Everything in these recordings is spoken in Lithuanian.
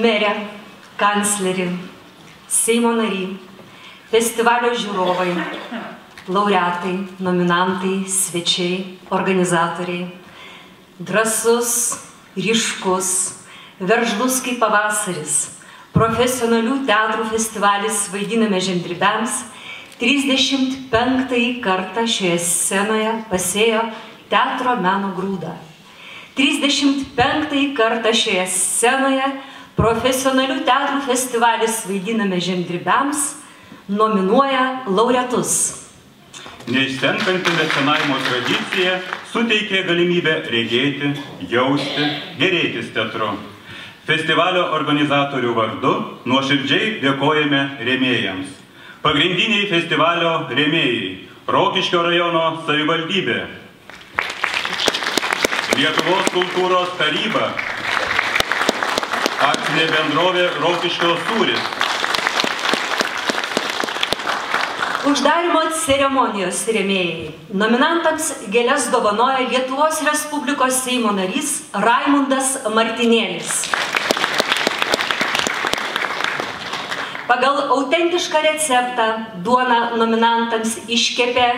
merė, kanclerį, Seimo narį, festivalio žiūrovai, laureatai, nominantai, svečiai, organizatoriai, drąsus, ryškus, veržlus kaip pavasaris, profesionalių teatrų festivalis Vaidiname žemdirbiams 35 kartą šioje scenoje pasėjo teatro meno grūdą. 35 kartą šioje scenoje profesionalių teatrų festivalis Vaidiname žemdirbiams nominuoja laureatus. Neišsenkanti mecenavimo tradicija suteikė galimybę regėti, jausti, gėrėtis teatru. Festivalio organizatorių vardu nuoširdžiai dėkojame rėmėjams. Pagrindiniai festivalio rėmėjai – Rokiškio rajono savivaldybė, Lietuvos kultūros taryba, akcinė bendrovė Rokiškio sūris. Uždarymo ceremonijos rėmėjai. Nominantams gėles dovanoja Lietuvos Respublikos Seimo narys Raimundas Martinėlis. Pagal autentišką receptą duoną nominantams iškepė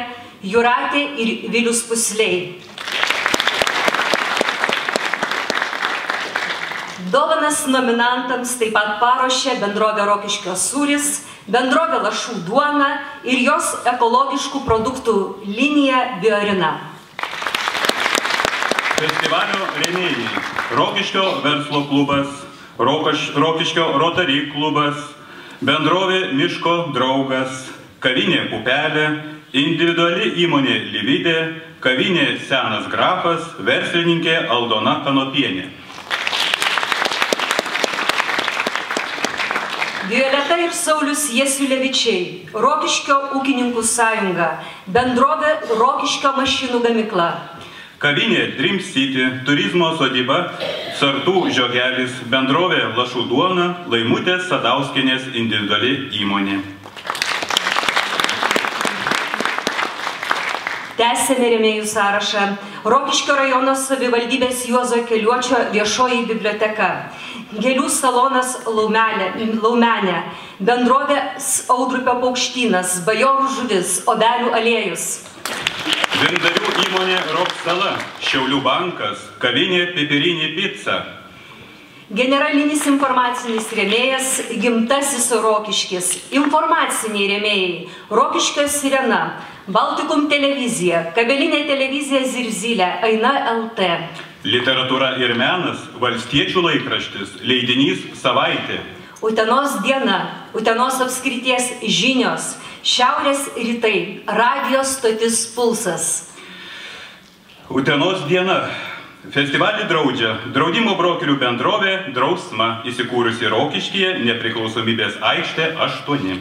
Jūratė ir Vilius Pusliai. Dovanas nominantams taip pat paruošė bendrovė Rokiškio sūris, bendrovė Lašų duona ir jos ekologiškų produktų linija Biorina. Festivalio rėmėjai – Rokiškio verslo klubas, Rokiškio Rotary klubas, bendrovė Miško draugas, kavinė Pupelė, individuali įmonė Lividė, kavinė Senas grafas, verslininkė Aldona Kanopienė. Violeta ir Saulius Jasiulevičiai, Rokiškio ūkininkų sąjunga, bendrovė Rokiškio mašinų gamykla. Kavinė Dream City, turizmo sodyba, Sartų žiogelis, bendrovė Lašų duona, Laimutės Sadauskienės individuali įmonė. Tęsėme rėmėjų sąrašą. Rokiškio rajono savivaldybės Juozo Keliuočio viešoji biblioteka, Gėlių salonas Laumenė, bendrovė Audrupio paukštynas, Bajorų žuvis, Obelių aliejus. Vindarių įmonė Roksala, Šiaulių bankas, kavinė Pipirinė pica. Generalinis informacinis rėmėjas Gimtasis Rokiškis, informaciniai rėmėjai Rokiškio Sirena, Baltikum televizija, kabelinė televizija Zirzilė, Aina LT. Literatūra ir menas, Valstiečių laikraštis, leidinys Savaitė. Utenos diena, Utenos apskrities žinios, Šiaurės rytai, radijo stotis Pulsas. Utenos diena. Festivalį draudžia draudimo brokerių bendrovė Drausma, įsikūrusi Rokiškyje, Nepriklausomybės aikštė 8.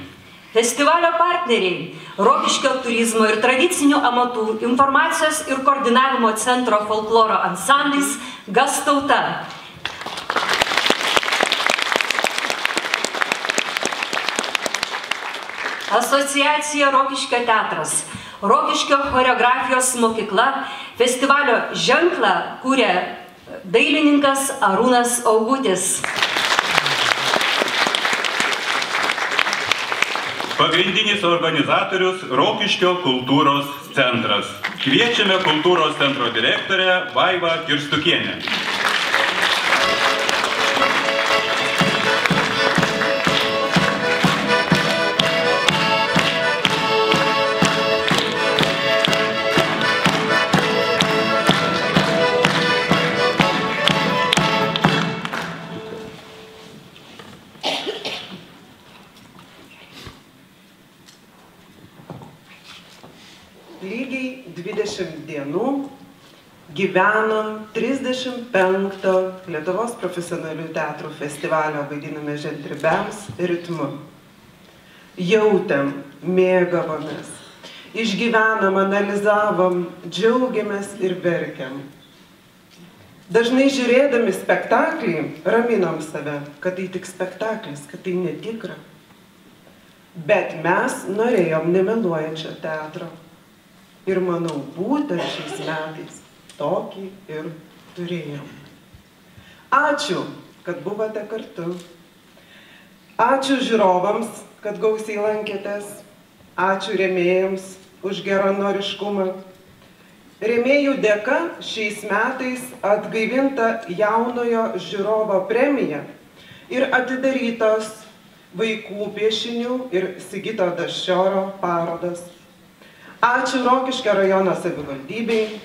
Festivalio partneriai – Rokiškio turizmo ir tradicinių amatų informacijos ir koordinavimo centro folkloro ansamblis Gastauta. Asociacija Rokiškio teatras, Rokiškio choreografijos mokykla, festivalio ženklą kūrė dailininkas Arūnas Augutis. Pagrindinis organizatorius Rokiškio kultūros centras. Kviečiame kultūros centro direktorę Vaivą Kirstukienę. Lygiai 20 dienų gyvenom 35 Lietuvos profesionalių teatrų festivalio Vaidiname žemdirbiams ritmu. Jautėm, mėgavomės, išgyvenom, analizavom, džiaugiamės ir verkiam. Dažnai žiūrėdami spektaklį raminom save, kad tai tik spektaklis, kad tai netikra. Bet mes norėjom nemeluojančio teatro. Ir manau, būtent šiais metais tokį ir turėjom. Ačiū, kad buvote kartu. Ačiū žiūrovams, kad gausiai lankėtės. Ačiū rėmėjams už geranoriškumą. Rėmėjų dėka šiais metais atgaivinta jaunojo žiūrovo premija ir atidarytos vaikų piešinių ir Sigito Daščioro parodos. Ačiū Rokiškio rajono savivaldybei,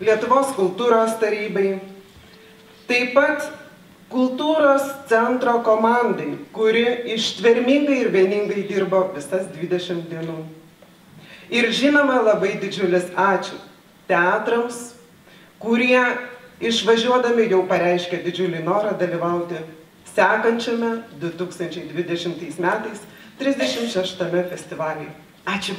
Lietuvos kultūros tarybai, taip pat kultūros centro komandai, kuri ištvermingai ir vieningai dirbo visas 20 dienų. Ir žinoma, labai didžiulis ačiū teatrams, kurie išvažiuodami jau pareiškė didžiulį norą dalyvauti sekančiame 2020 metais 36 festivalyje. Ačiū.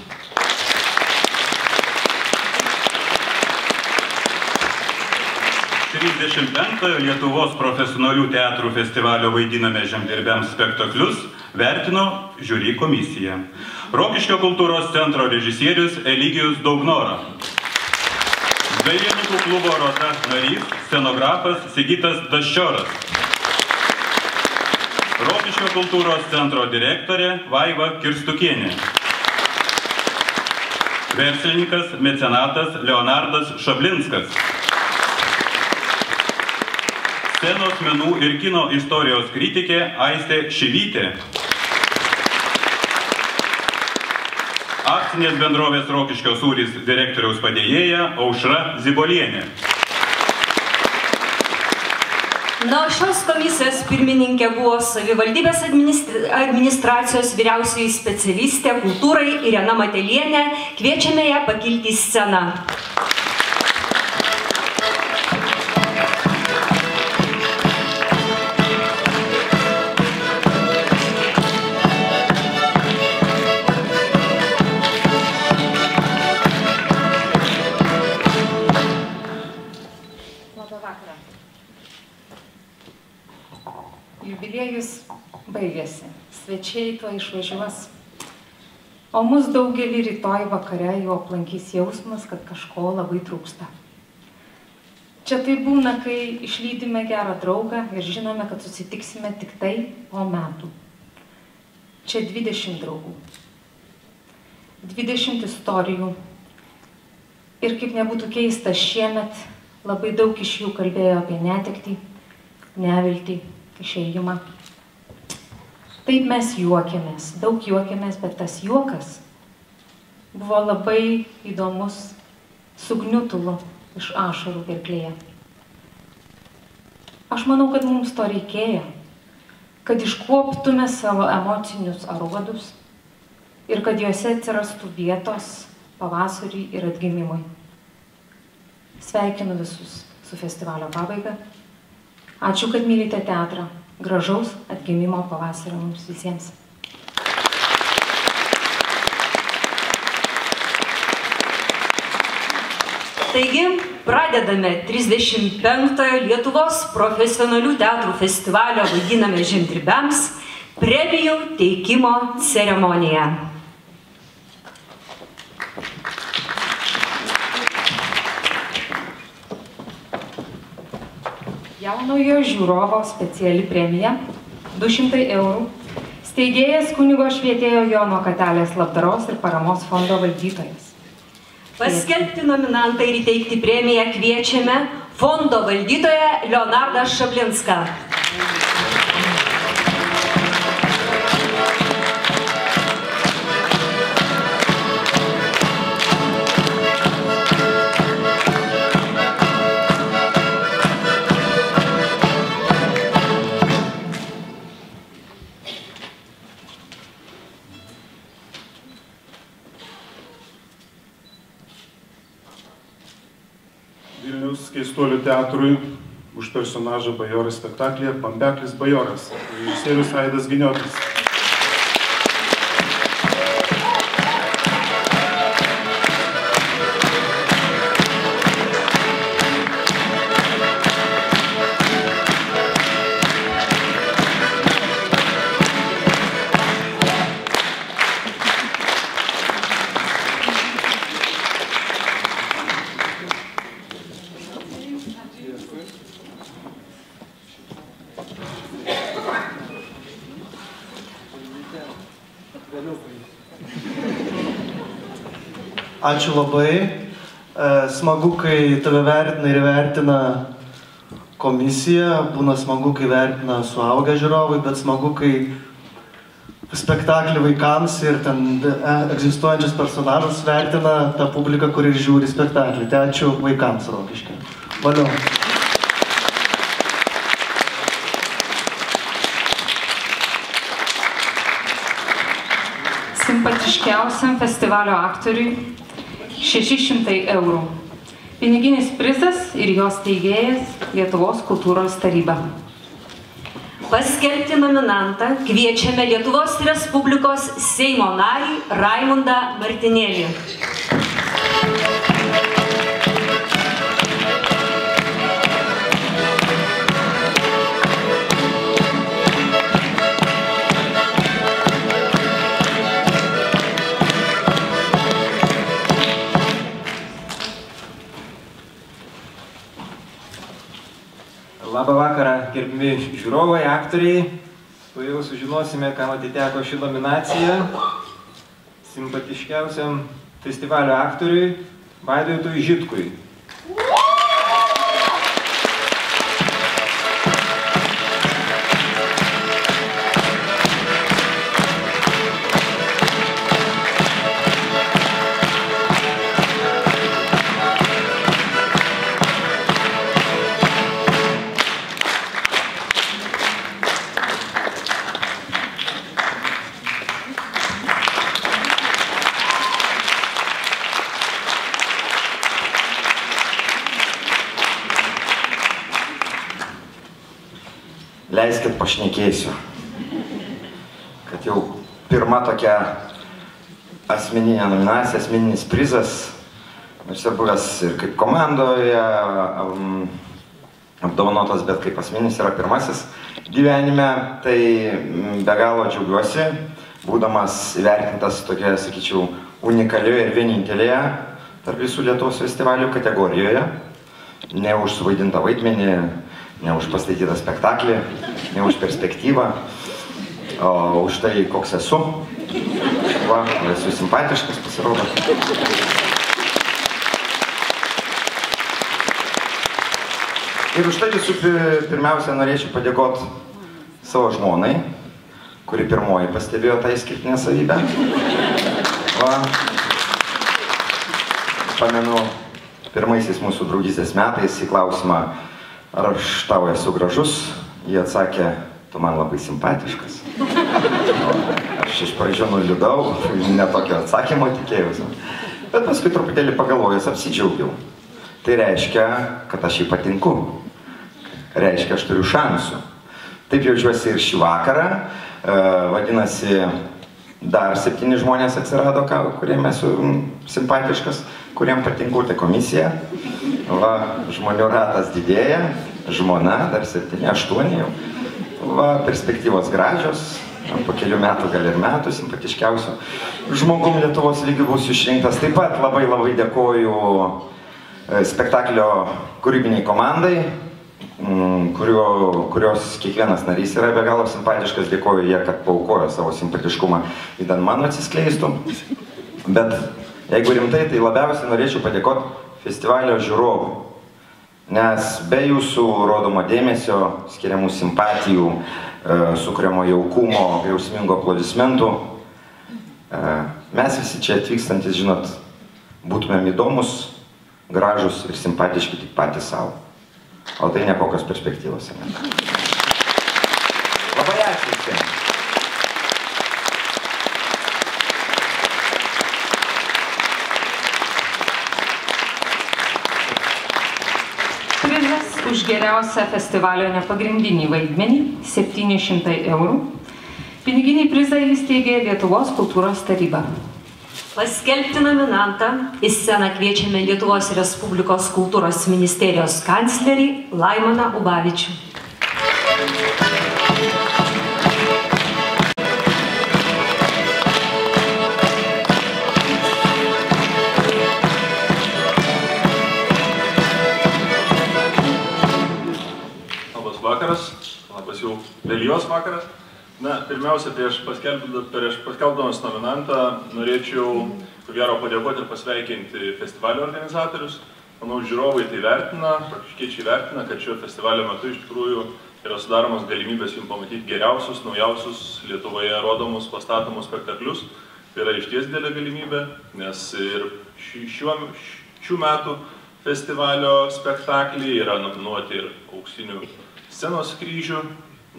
Lietuvos profesionalių teatrų festivalio Vaidiname žemdirbiams spektaklius vertino žiūri komisija. Rokiškio kultūros centro režisierius Eligijus Daugnora. Dailininkų klubo Rota narys, scenografas Sigitas Daščioras. Rokiškio kultūros centro direktorė Vaiva Kirstukienė. Verslininkas, mecenatas Leonardas Šablinskas. Scenos menų ir kino istorijos kritikė Aistė Šivytė. Akcinės bendrovės Rokiškio sūris direktoriaus padėjėja Aušra Zibolienė. Na, šios komisijos pirmininkė buvo savivaldybės administracijos vyriausioji specialistė kultūrai Irena Matelienė. Kviečiame ją pakilti į sceną. Jubiliejus baigėsi, svečiai tuo išvažiuos, o mus daugelį rytoj vakare jau aplankys jausmas, kad kažko labai trūksta. Čia tai būna, kai išlydime gerą draugą ir žinome, kad susitiksime tik tai po metų. Čia 20 draugų, 20 istorijų ir kaip nebūtų keista, šiemet labai daug iš jų kalbėjo apie netektį, neviltį, išėjimą. Taip mes juokėmės, daug juokėmės, bet tas juokas buvo labai įdomus, su gniutulu iš ašarų gerklėje. Aš manau, kad mums to reikėjo, kad iškuoptume savo emocinius aruodus ir kad juose atsirastų vietos pavasariui ir atgimimui. Sveikinu visus su festivalio pabaiga. Ačiū, kad mylite teatrą. Gražaus atgimimo pavasario mums visiems. Taigi, pradedame 35-ojo Lietuvos profesionalių teatrų festivalio Vaidiname žemdirbiams premijų teikimo ceremoniją. Jaunojo žiūrovo speciali premija 200 eurų. Steigėjas kunigo švietėjo Jono Katelės labdaros ir paramos fondo valdytojas. Paskelbti nominantą ir įteikti premiją kviečiame fondo valdytoją Leonardą Šablinską. Vilniaus Keistuolių teatrui už personažą Bajoras spektaklyje Pambeklis Bajoras, režisierius Aidas Giniotis. Ačiū labai. Smagu, kai tave vertina ir vertina komisija. Būna smagu, kai vertina suaugę žiūrovai, bet smagu, kai spektaklį vaikams ir ten egzistuojančius personažus vertina ta publika, kuri žiūri spektaklį. Tai ačiū vaikams Rokiškyje. Valiau. Simpatiškiausiam festivalio aktoriui 600 eurų. Piniginis prizas ir jos steigėjas Lietuvos kultūros taryba. Paskelbti nominantą kviečiame Lietuvos Respublikos Seimo narį Raimundą Martinėlį. Labą vakarą, gerbimi žiūrovai, aktoriai. Tuojau sužinosime, kam atiteko ši nominacija. Simpatiškiausiam festivalio aktoriui Vaidotui Žitkui. Leiskit pašnekėsiu, kad jau pirma tokia asmeninė nominacija, asmeninis prizas, aš esu buvęs ir kaip komandoje apdovanotas, bet kaip asmeninis yra pirmasis gyvenime, tai be galo džiaugiuosi, būdamas įvertintas tokia, sakyčiau, unikalioje ir vienintelėje tarp visų Lietuvos festivalių kategorijoje, ne už suvaidintą vaidmenį, ne už pastatytą spektaklį, ne už perspektyvą, o už tai, koks esu. Va, esu simpatiškas, pasirodo. Ir už tai visų pirmiausia norėčiau padėkoti savo žmonai, kuri pirmoji pastebėjo tą išskirtinę savybę. Va, pamenu, pirmaisiais mūsų draugystės metais į klausimą, ar aš tau esu gražus, jie atsakė, tu man labai simpatiškas. Aš iš pradžių nuliūdau, ne tokio atsakymo tikėjausi. Bet paskui truputėlį pagalvojęs apsidžiaugiau. Tai reiškia, kad aš jai patinku. Reiškia, aš turiu šansų. Taip jaučiuosi ir šį vakarą. Vadinasi, dar 7 žmonės atsirado, kuriem esu simpatiškas, kuriem patinku, tai komisija. Va, žmonių ratas didėja, žmona, dar 7, 8 jau. Va, perspektyvos gražios, po kelių metų, gal ir metų, simpatiškiausių žmogum Lietuvos lygių bus išrinktas. Taip pat labai dėkoju spektaklio kūrybiniai komandai, kurios kiekvienas narys yra be galo simpatiškas. Dėkoju jie, kad paaukojo savo simpatiškumą, įdant mano atsiskleistų. Bet jeigu rimtai, tai labiausiai norėčiau padėkoti festivalio žiūrovų, nes be jūsų rodomo dėmesio, skiriamų simpatijų, sukuriamo jaukumo, jausmingo aplodismentų, mes visi čia atvykstantis, žinot, būtumėm įdomus, gražus ir simpatiški tik patys savo. O tai nekokios perspektyvos. Labai ačiū visiems. Už geriausią festivalio nepagrindinį vaidmenį 700 eurų. Piniginį prizą įsteigė Lietuvos kultūros taryba. Paskelbti nominantą į sceną kviečiame Lietuvos Respublikos kultūros ministerijos kanclerį Laimoną Ubavičių. Labas, jau vėlyvas vakaras. Na, pirmiausia, prieš paskelbdamas nominantą norėčiau, ko gero, padėkoti ir pasveikinti festivalio organizatorius. Manau, žiūrovai tai vertina, prakiškiečiai vertina, kad šio festivalio metu iš tikrųjų yra sudaromas galimybės jums pamatyti geriausius, naujausius Lietuvoje rodomus, pastatomus spektaklius. Tai yra išties didelė galimybė, nes ir šių metų festivalio spektakliai yra nominuoti ir auksinių scenos kryžių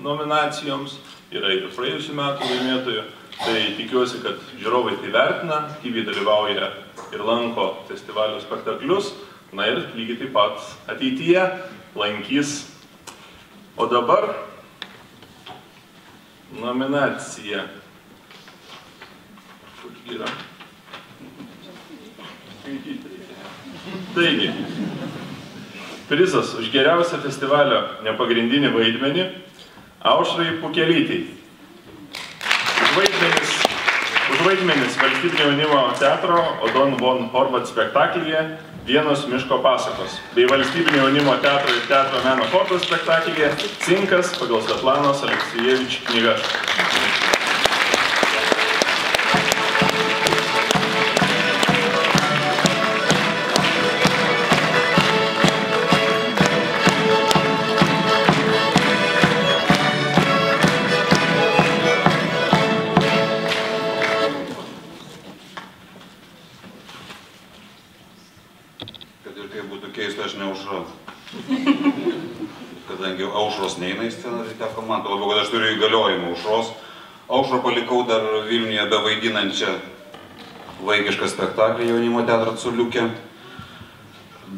nominacijoms, yra ir praėjusių metų laimėtojų. Tai tikiuosi, kad žiūrovai tai vertina, aktyviai dalyvauja ir lanko festivalio spektaklius. Na ir lygiai taip pat ateityje lankys. O dabar nominacija. Kur yra? Taigi, prizas už geriausią festivalio nepagrindinį vaidmenį Aušrai Pukelytei. Už vaidmenis Valstybinio jaunimo teatro Odon von Horvat spektaklyje Vienos miško pasakos, bei Valstybinio jaunimo teatro ir teatro meno forto spektaklyje Cinkas pagal Svetlanos Aleksijevič knygas. Kadangi Aušros neina į sceną, tai teko man, tuo labiau, kad aš turiu įgaliojimą Aušros. Aušrą palikau dar Vilniuje bevaidinančią vaikišką spektaklį jaunimo teatro Culiukė,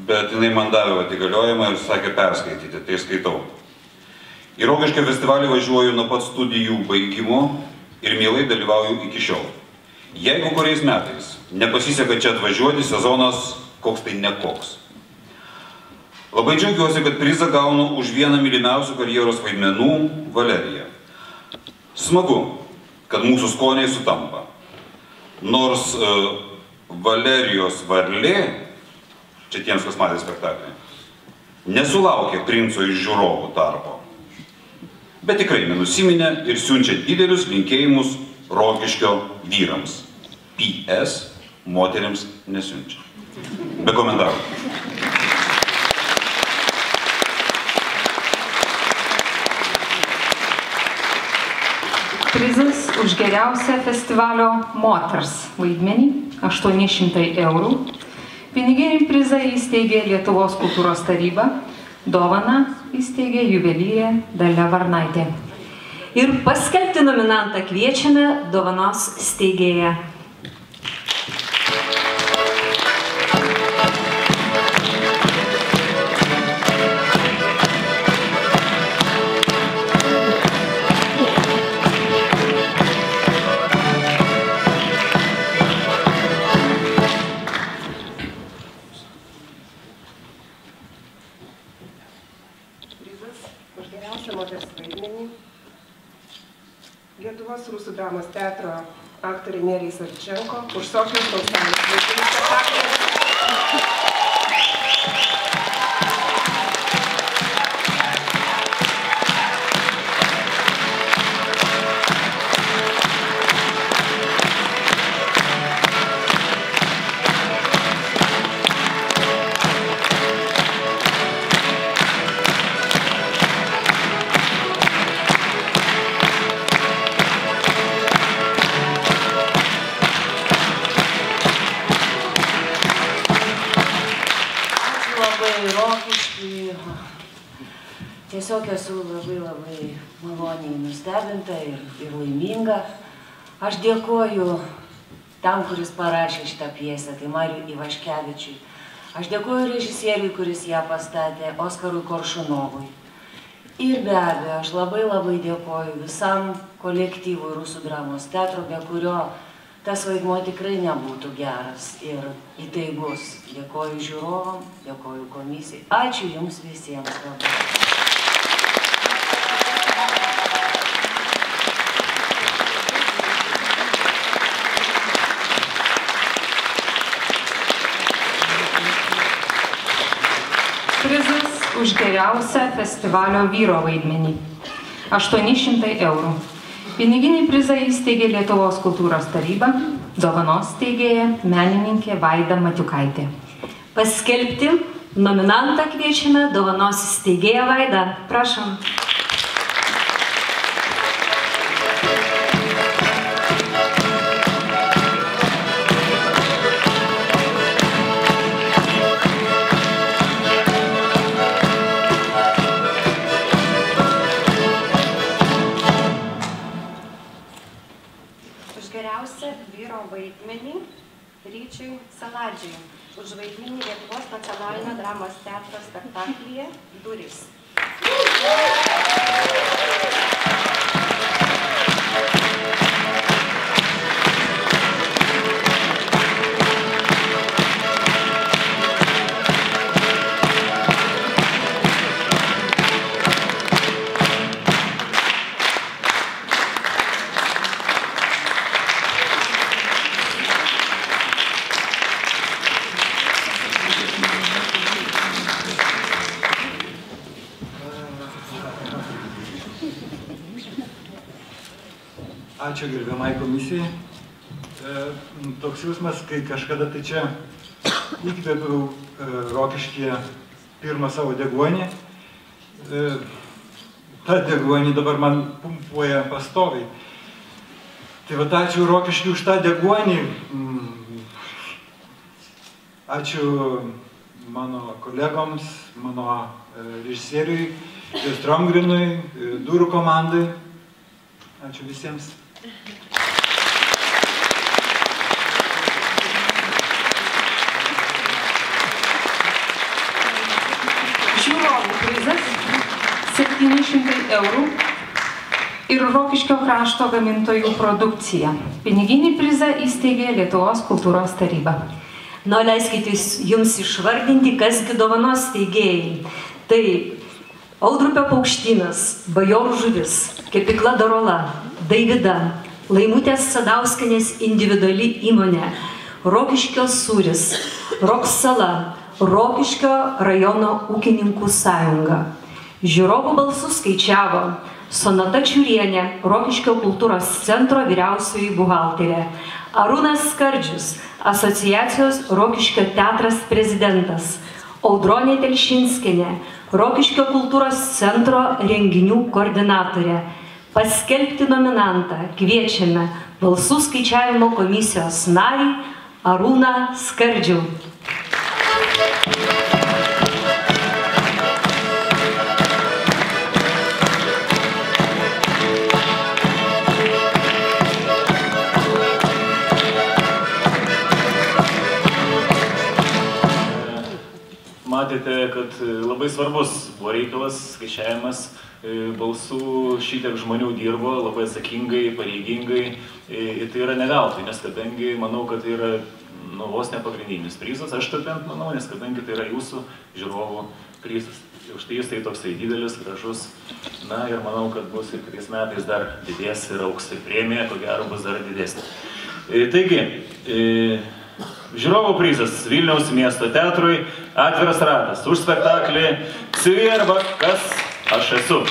bet jinai man davė įgaliojimą ir sakė perskaityti, tai skaitau. Į Rokiškio festivalį važiuoju nuo pat studijų baigimo ir mielai dalyvauju iki šiol. Jeigu kuriais metais nepasiseka čia atvažiuoti, sezonas koks tai nekoks. Labai džiaugiuosi, kad prizą gaunu už vieną mylimiausių karjeros vaidmenų Valeriją. Smagu, kad mūsų skoniai sutampa. Nors Valerijos varlė, čia tiems, kas matė spektaklį, nesulaukė princo iš žiūrovų tarpo. Bet tikrai nenusiminė ir siunčia didelius linkėjimus Rokiškio vyrams. PS moteriams nesiunčia. Be komentarų. Prizas už geriausią festivalio moters vaidmenį 800 eurų. Piniginį prizą įsteigė Lietuvos kultūros taryba, dovaną įsteigė juvelyrė Dalia Varnaitė. Ir paskelbti nominantą kviečiame dovanos steigėją. Lietuvos rusų dramos teatro aktorė Nerija Savčenko už Sofijos Balsanos vaikinį spektaklį. Tiesiog esu labai maloniai nustebinta ir laiminga. Aš dėkoju tam, kuris parašė šitą pjesę, tai Mariui Ivaškevičiui. Aš dėkoju režisieriui, kuris ją pastatė, Oskarui Koršunovui. Ir be abejo, aš labai dėkoju visam kolektyvui Rusų dramos teatro, be kurio tas vaidmuo tikrai nebūtų geras ir įtaigus. Dėkoju žiūrovam, dėkoju komisijai. Ačiū jums visiems labai. Prizas už geriausią festivalio vyro vaidmenį 800 eurų. Piniginį prizą įsteigė Lietuvos kultūros taryba, dovanos steigėja menininkė Vaida Matiukaitė. Paskelbti nominantą kviečiame dovanos steigėją Vaidą. Prašom. Vyro vaidmenį Ryčiui Saladžiui už vaidmenį Lietuvos nacionalinio dramos teatro spektaklyje Durys. Ačiū gerbiamai komisijai. Toks jausmas, kai kažkada tai čia įkvėpiau Rokiškyje pirmą savo deguonį. Ta deguonį dabar man pumpuoja pastoviai. Tai vat ačiū Rokiškiui už tą deguonį. Ačiū mano kolegoms, mano režisieriui, Stromgrinui, Durų komandai. Ačiū visiems. Žiūrovų prizas 700 eurų ir Rokiškio krašto gamintojų produkcija. Piniginį prizą įsteigė Lietuvos kultūros taryba. Leiskite jums išvardinti, kasgi dovanos steigėjai. Tai Audrupio paukštynas, Bajorų žuvis, Kepykla Darola, Daivida, Laimutės Sadauskinės individuali įmonė, Rokiškio sūris, Roksala, Rokiškio rajono ūkininkų sąjunga. Žiūrovų balsus skaičiavo Sonata Čiurienė, Rokiškio kultūros centro vyriausioji buhalterė, Arūnas Skardžius, asociacijos Rokiškio teatras prezidentas, Audronė Telšinskienė, Rokiškio kultūros centro renginių koordinatorė. Paskelbti nominantą kviečiame balsų skaičiavimo komisijos narį Arūną Skardžių. Matėte, kad labai svarbus buvo reikalas, skaičiavimas balsų, šitiek žmonių dirbo labai atsakingai, pareigingai. Ir tai yra ne veltui, nes kadangi manau, kad tai yra vos nepagrindinis prizas, aš taip bent manau, nes kadangi tai yra jūsų žiūrovų prizas. Už tai jis tai toksai didelis, gražus. Na ir manau, kad bus ir kitais metais dar didės ir auks ir premija, ko gero bus dar didesnė. Taigi, žiūrovų prizas Vilniaus miesto teatrui Atviras ratas už spektaklį Civi arba Kas aš esu.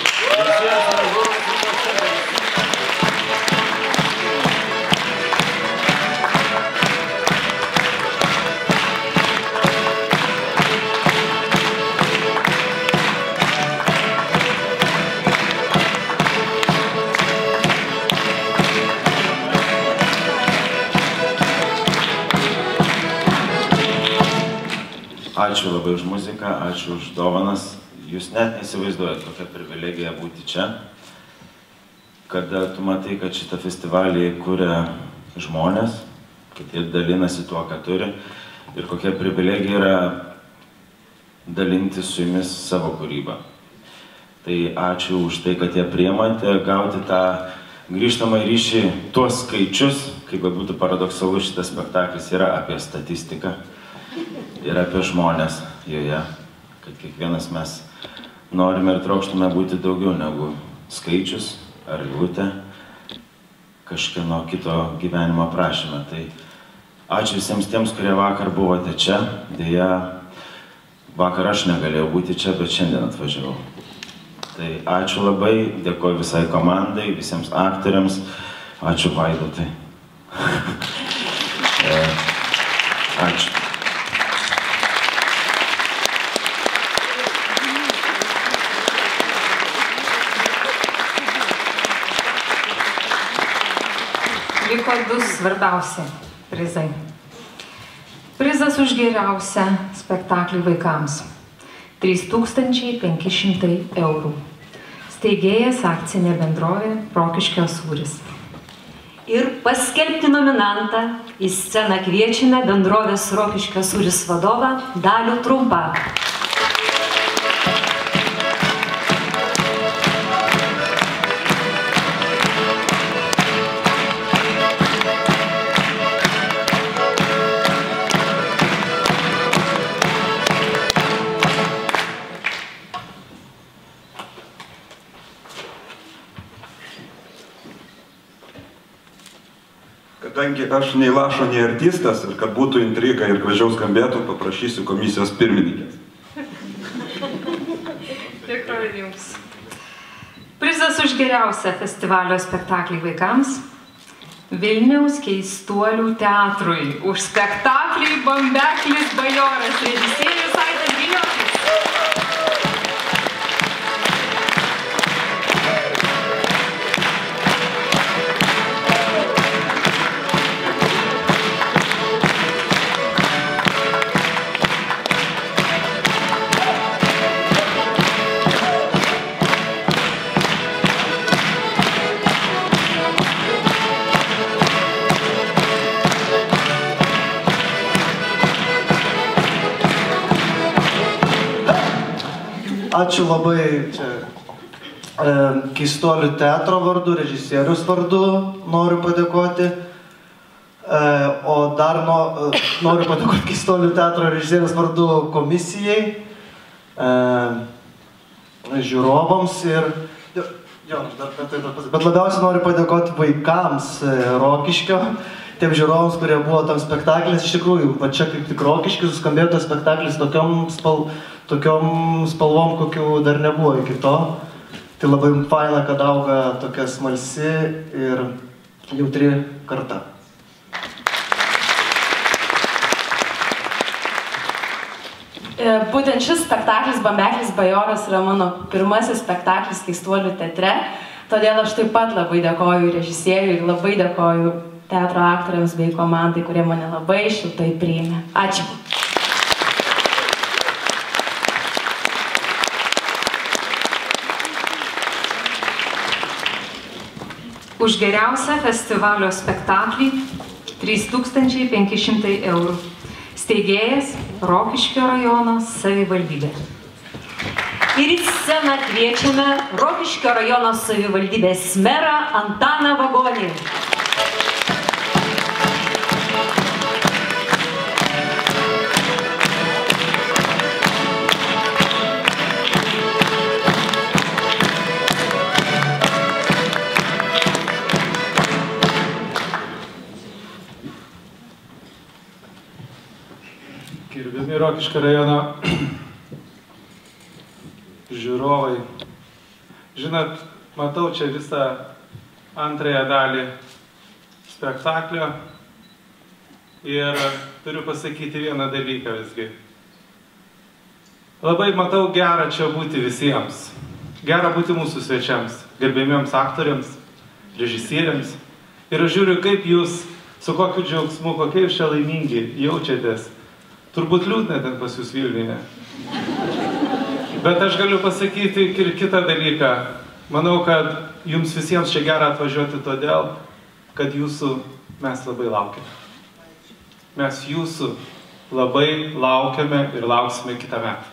Ačiū labai už muziką, ačiū už dovanas. Jūs net neįsivaizduojat, kokia privilegija būti čia, kada tu matai, kad šitą festivalį kuria žmonės, kad jie dalinasi tuo, ką turi, ir kokia privilegija yra dalinti su jumis savo kūrybą. Tai ačiū už tai, kad jie priimate, gauti tą grįžtamą ryšį, tuos skaičius, kaip būtų paradoksalu, šitas spektaklis yra apie statistiką ir apie žmonės joje, kad kiekvienas mes norime ir trokštume būti daugiau negu skaičius ar eilutė kažkieno kito gyvenimo aprašyme. Tai ačiū visiems tiems, kurie vakar buvote čia. Deja, vakar aš negalėjau būti čia, bet šiandien atvažiavau. Tai ačiū labai, dėkoju visai komandai, visiems aktoriams, ačiū Vaidotai. Ačiū. Liko du svarbiausi prizai. Prizas už geriausią spektaklį vaikams. 3500 eurų. Steigėjas akcinė bendrovė Rokiškio sūris. Ir paskelbti nominantą į sceną kviečiame bendrovės Rokiškio sūris vadovą Dalių Trumpą. Kadangi aš nei lašo, nei artistas, ir kad būtų intriga ir gražiau skambėtų, paprašysiu komisijos pirmininkės. Dėkoju Jums. Prizas už geriausią festivalio spektaklį vaikams Vilniaus Keistuolių teatrui. Už spektaklį Bambeklis bajoras, režisierius Aidas Giniotis. Ačiū labai Keistuolių teatro vardu, režisierius vardu noriu padėkoti. O dar noriu padėkoti Keistuolių teatro režisierius vardu komisijai, žiūrovams ir... Bet labiausiai noriu padėkoti vaikams Rokiškio, tiem žiūrovams, kurie buvo tam spektaklis. Iš tikrųjų, va čia kaip tik Rokiškis suskambėjo tas spektaklis tokiom spalvom, kokių dar nebuvo iki to. Tai labai faina, kad auga tokia smalsi ir jautri karta. Būtent šis spektaklis Bambeklis bajoras yra mano pirmasis spektaklis Keistuolių teatre. Todėl aš taip pat labai dėkoju režisieriui ir labai dėkoju teatro aktoriams bei komandai, kurie mane labai šiltai priėmė. Ačiū. Už geriausią festivalio spektaklį 3500 eurų. Steigėjas Rokiškio rajono savivaldybė. Ir į sceną kviečiame Rokiškio rajono savivaldybės merą Antaną Vagonį. Gerbiami Rokiškio rajono žiūrovai, žinot, matau čia visą antrąją dalį spektaklio ir turiu pasakyti vieną dalyką visgi. Labai matau gerą čia būti visiems, gerą būti mūsų svečiams, gerbėmiems aktoriams, režisieriams. Ir aš žiūriu, kaip jūs, su kokiu džiaugsmu, kokie jūs čia laimingi jaučiatės. Turbūt liūdna ten pas jūs Vilniuje. Bet aš galiu pasakyti ir kitą dalyką. Manau, kad jums visiems čia gera atvažiuoti todėl, kad jūsų mes labai laukiame. Mes jūsų labai laukiame ir lauksime kitą metą.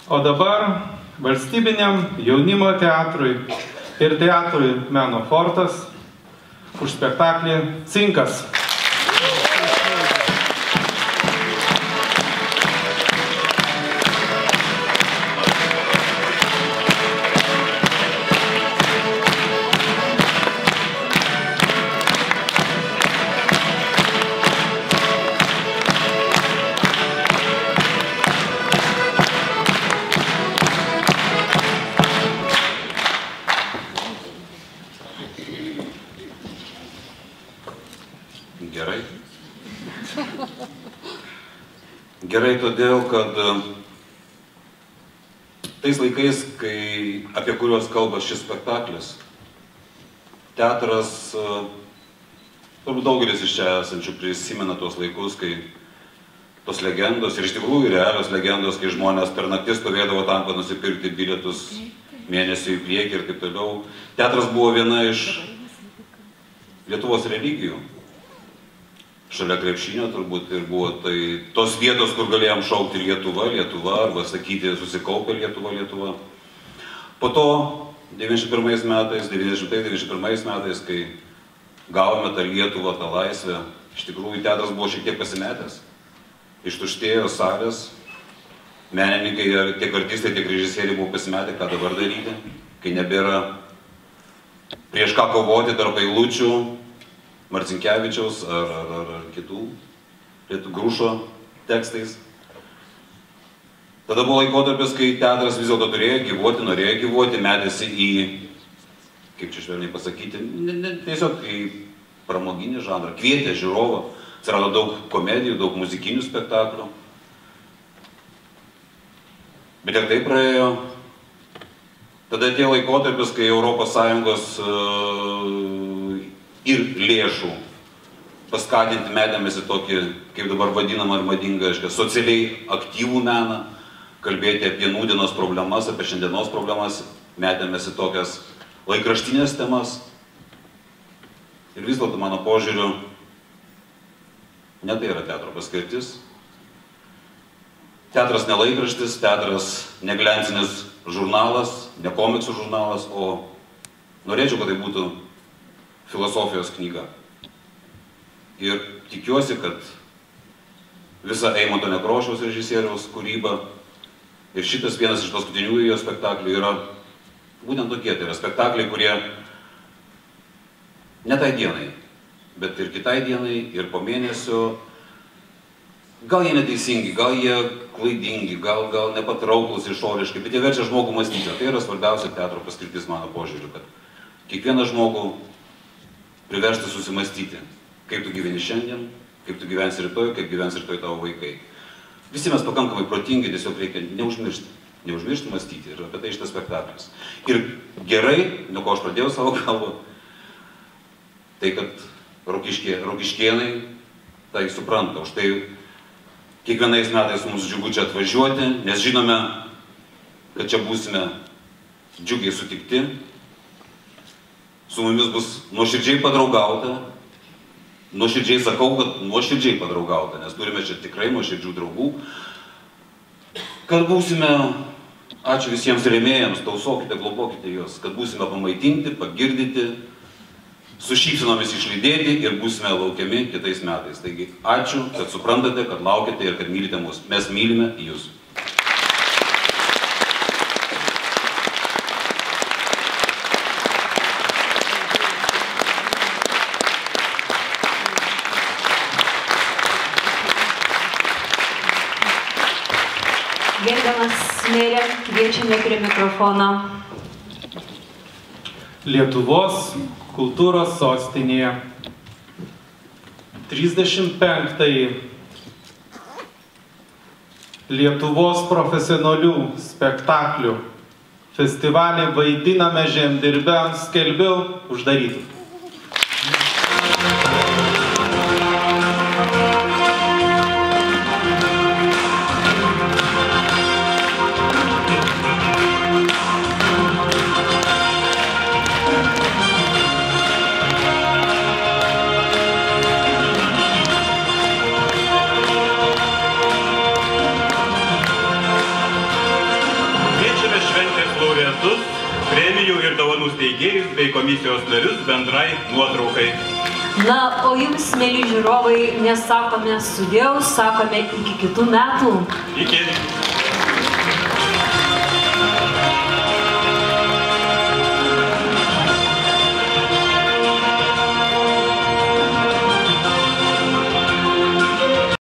O dabar Valstybiniam jaunimo teatrui ir teatrui Meno fortas už spektaklį Cinkas. Gerai. Gerai todėl, kad tais laikais, apie kuriuos kalba šis spektaklis, teatras, turbūt daugelis iš čia esančių prisimena tuos laikus, kai tos legendos, ir iš tikrųjų realios legendos, kai žmonės per naktį stovėdavo tam, kad nusipirkti bilietus mėnesių į priekį ir taip toliau. Teatras buvo viena iš Lietuvos religijų. Šalia krepšinio turbūt ir buvo tai tos vietos, kur galėjom šaukti Lietuva, Lietuva, arba sakyti susikaupę Lietuva, Lietuva. Po to 91 metais, kai gavome tą Lietuvą, tą laisvę, iš tikrųjų teatras buvo šiek tiek pasimetęs. Ištuštėjo salės, menininkai, tiek artistai, tiek režisieriai buvo pasimetę, ką dabar daryti, kai nebėra prieš ką kovoti tarp eilučių Marcinkevičiaus ar kitų, Grušo tekstais. Tada buvo laikotarpis, kai teatras vis dėlto turėjo gyvuoti, norėjo gyvuoti, metėsi į, kaip čia švelniai pasakyti, tiesiog į pramoginį žanrą, kvietė žiūrovą, atsirado daug komedijų, daug muzikinių spektaklių. Bet ir tai praėjo. Tada atėjo laikotarpis, kai ES ir lėšų paskatinti metėmės į tokį, kaip dabar vadinama ir madinga, socialiai aktyvų meną, kalbėti apie nūdienos problemas, apie šiandienos problemas, metėmės į tokias laikraštinės temas. Ir vis dėlto mano požiūriu, ne tai yra teatro paskirtis. Teatras ne laikraštis, teatras ne glencinis žurnalas, ne komiksų žurnalas, o norėčiau, kad tai būtų filosofijos knyga. Ir tikiuosi, kad visa Eimanto Nekrošiaus režisieriaus kūryba ir šitas vienas iš paskutiniųjų jo spektaklių yra būtent tokie. Tai yra spektakliai, kurie ne tai dienai, bet ir kitai dienai, ir po mėnesio, gal jie neteisingi, gal jie klaidingi, gal nepatrauklus išoriškai, bet jie verčia žmogų mąstyti. Tai yra svarbiausia teatro paskirtis mano požiūriu, kad kiekvieną žmogų priversti susimastyti, kaip tu gyveni šiandien, kaip tu gyvensi rytoj, kaip gyvens rytoj tavo vaikai. Visi mes pakankamai protingi, tiesiog reikia neužmiršti mąstyti, ir apie tai šitas spektaklis. Ir gerai, nuo ko aš pradėjau savo kalbą, tai kad rokiškėnai tai supranta. Už tai kiekvienais metais mums džiugu čia atvažiuoti, nes žinome, kad čia būsime džiugiai sutikti. Su mumis bus nuoširdžiai padraugauta. Nuoširdžiai sakau, kad nuoširdžiai padraugauta, nes turime čia tikrai nuoširdžių draugų. Kad būsime, ačiū visiems rėmėjams, tausokite, globokite juos, kad būsime pamaitinti, pagirdyti, su šypsenomis išlydėti ir būsime laukiami kitais metais. Taigi ačiū, kad suprantate, kad laukiate ir kad mylite mus. Mes mylime jūs. Gerbiamas merė, kviečiame prie mikrofono. Lietuvos kultūros sostinėje 35-ąjį Lietuvos profesionalių spektaklių festivalį Vaidiname žemdirbiams skelbiu uždaryti. Premijų ir dovanų steigėjus bei komisijos narius bendrai nuotraukai. Na, o jums, mėly žiūrovai, nesakome sudiev, sakome iki kitų metų. Iki.